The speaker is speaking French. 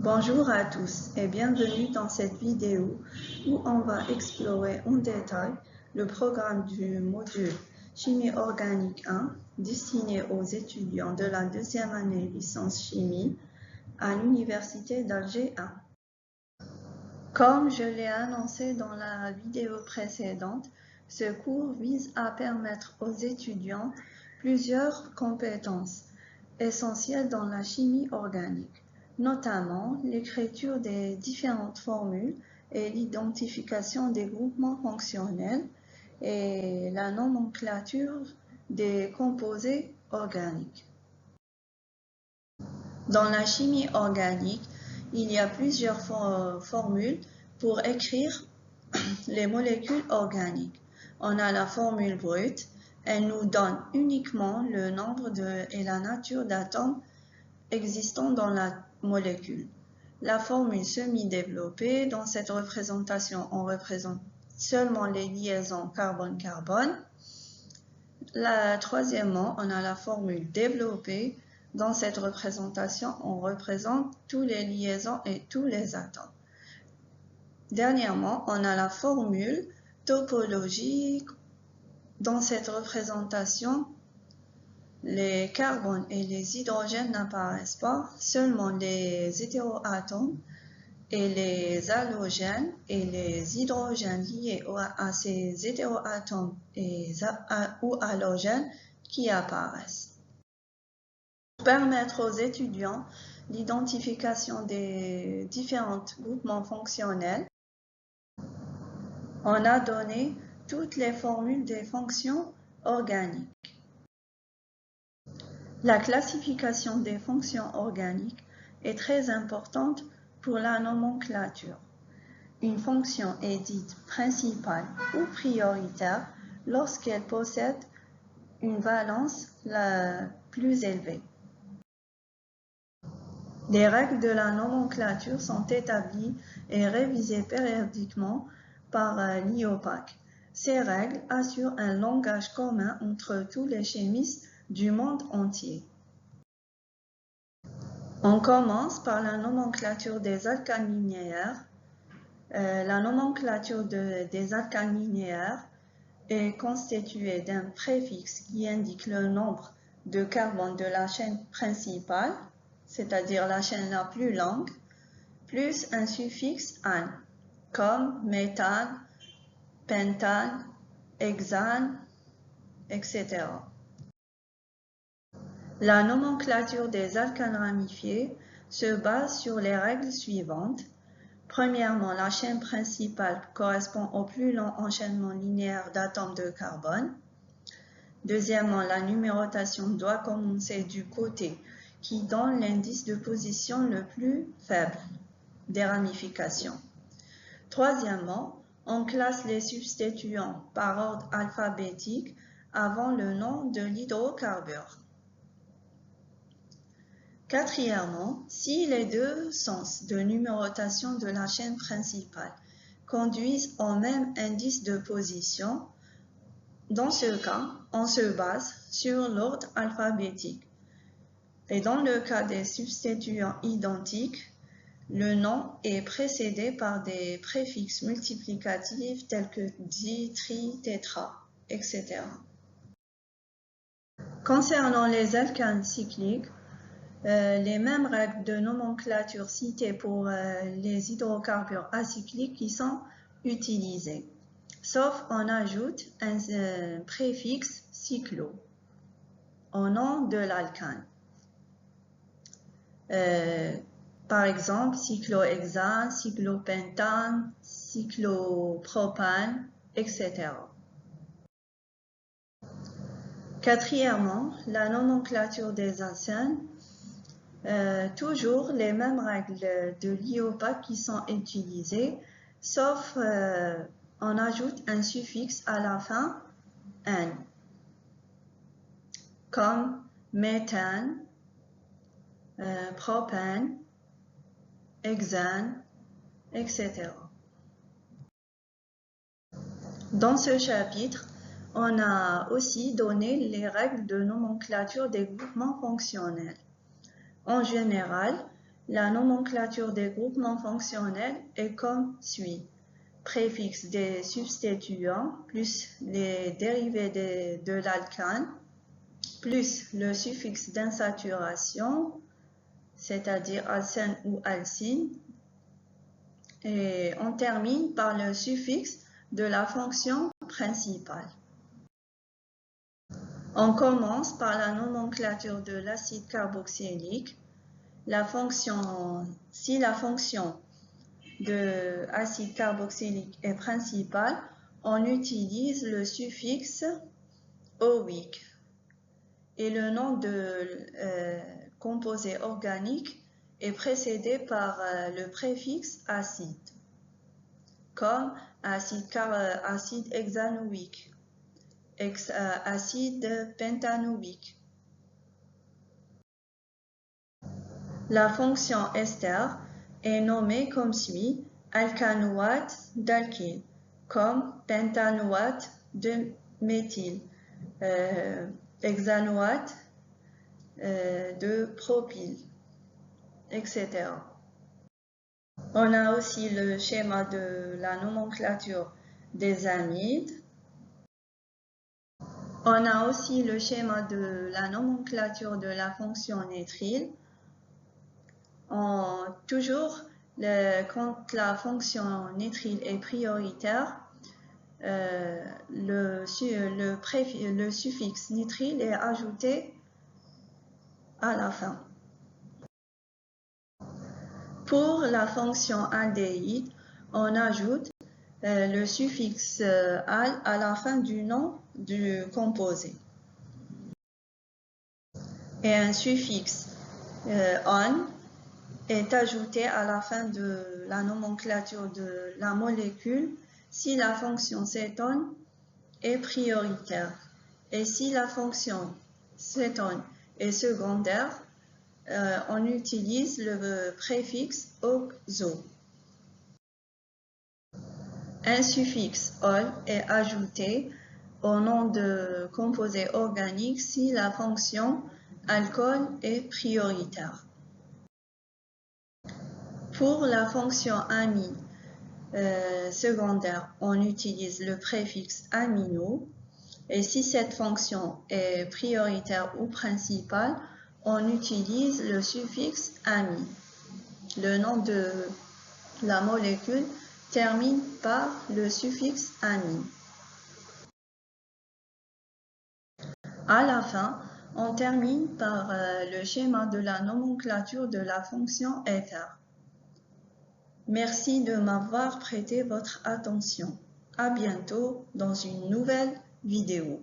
Bonjour à tous et bienvenue dans cette vidéo où on va explorer en détail le programme du module Chimie organique 1 destiné aux étudiants de la deuxième année licence chimie à l'Université d'Alger 1. Comme je l'ai annoncé dans la vidéo précédente, ce cours vise à permettre aux étudiants plusieurs compétences essentielles dans la chimie organique, notamment l'écriture des différentes formules et l'identification des groupements fonctionnels et la nomenclature des composés organiques. Dans la chimie organique, il y a plusieurs formules pour écrire les molécules organiques. On a la formule brute, elle nous donne uniquement le nombre et la nature d'atomes existants dans la molécule. La formule semi-développée, dans cette représentation, on représente seulement les liaisons carbone-carbone. Troisièmement, on a la formule développée. Dans cette représentation, on représente toutes les liaisons et tous les atomes. Dernièrement, on a la formule topologique. Dans cette représentation, les carbones et les hydrogènes n'apparaissent pas, seulement les hétéroatomes et les halogènes et les hydrogènes liés à ces hétéroatomes ou halogènes qui apparaissent. Pour permettre aux étudiants l'identification des différents groupements fonctionnels, on a donné toutes les formules des fonctions organiques. La classification des fonctions organiques est très importante pour la nomenclature. Une fonction est dite principale ou prioritaire lorsqu'elle possède une valence la plus élevée. Les règles de la nomenclature sont établies et révisées périodiquement par l'IOPAC. Ces règles assurent un langage commun entre tous les chimistes du monde entier. On commence par la nomenclature des alcanes linéaires. La nomenclature des alcanes linéaires est constituée d'un préfixe qui indique le nombre de carbone de la chaîne principale, c'est-à-dire la chaîne la plus longue, plus un suffixe -ane, comme méthane, pentane, hexane, etc. La nomenclature des alcanes ramifiés se base sur les règles suivantes. Premièrement, la chaîne principale correspond au plus long enchaînement linéaire d'atomes de carbone. Deuxièmement, la numérotation doit commencer du côté qui donne l'indice de position le plus faible des ramifications. Troisièmement, on classe les substituants par ordre alphabétique avant le nom de l'hydrocarbure. Quatrièmement, si les deux sens de numérotation de la chaîne principale conduisent au même indice de position, dans ce cas, on se base sur l'ordre alphabétique. Et dans le cas des substituants identiques, le nom est précédé par des préfixes multiplicatifs tels que di, tri, tétra, etc. Concernant les alcanes cycliques, les mêmes règles de nomenclature citées pour les hydrocarbures acycliques qui sont utilisées, sauf on ajoute un préfixe cyclo au nom de l'alcane. Par exemple, cyclohexane, cyclopentane, cyclopropane, etc. Quatrièmement, la nomenclature des alcènes. Toujours les mêmes règles de l'IOPAC qui sont utilisées, sauf on ajoute un suffixe à la fin, -ane, comme méthane, propane, hexane, etc. Dans ce chapitre, on a aussi donné les règles de nomenclature des groupements fonctionnels. En général, La nomenclature des groupes non fonctionnels est comme suit. Préfixe des substituants plus les dérivés de l'alkane plus le suffixe d'insaturation, c'est-à-dire alcène ou alcyne, et on termine par le suffixe de la fonction principale. On commence par la nomenclature de l'acide carboxylique. Si la fonction de l'acide carboxylique est principale, on utilise le suffixe oïque. Et le nom de composé organique est précédé par le préfixe acide, comme acide hexanoïque, acide pentanoïque. La fonction ester est nommée comme suit: alcanoate d'alkyle, comme pentanoate de méthyle, hexanoate de propyle, etc. On a aussi le schéma de la nomenclature des amides. On a aussi le schéma de la nomenclature de la fonction nitrile. Toujours, quand la fonction nitrile est prioritaire, le suffixe nitrile est ajouté à la fin. Pour la fonction aldéhyde, on ajoute le suffixe al à la fin du nom du composé. Et un suffixe on est ajouté à la fin de la nomenclature de la molécule si la fonction cétone est prioritaire. Et si la fonction cétone est secondaire, on utilise le préfixe oxo. Un suffixe ol est ajouté au nom de composé organique si la fonction alcool est prioritaire. Pour la fonction amine secondaire, on utilise le préfixe amino. Et si cette fonction est prioritaire ou principale, on utilise le suffixe amine. Le nom de la molécule termine par le suffixe amine. À la fin, on termine par le schéma de la nomenclature de la fonction éther. Merci de m'avoir prêté votre attention. À bientôt dans une nouvelle vidéo.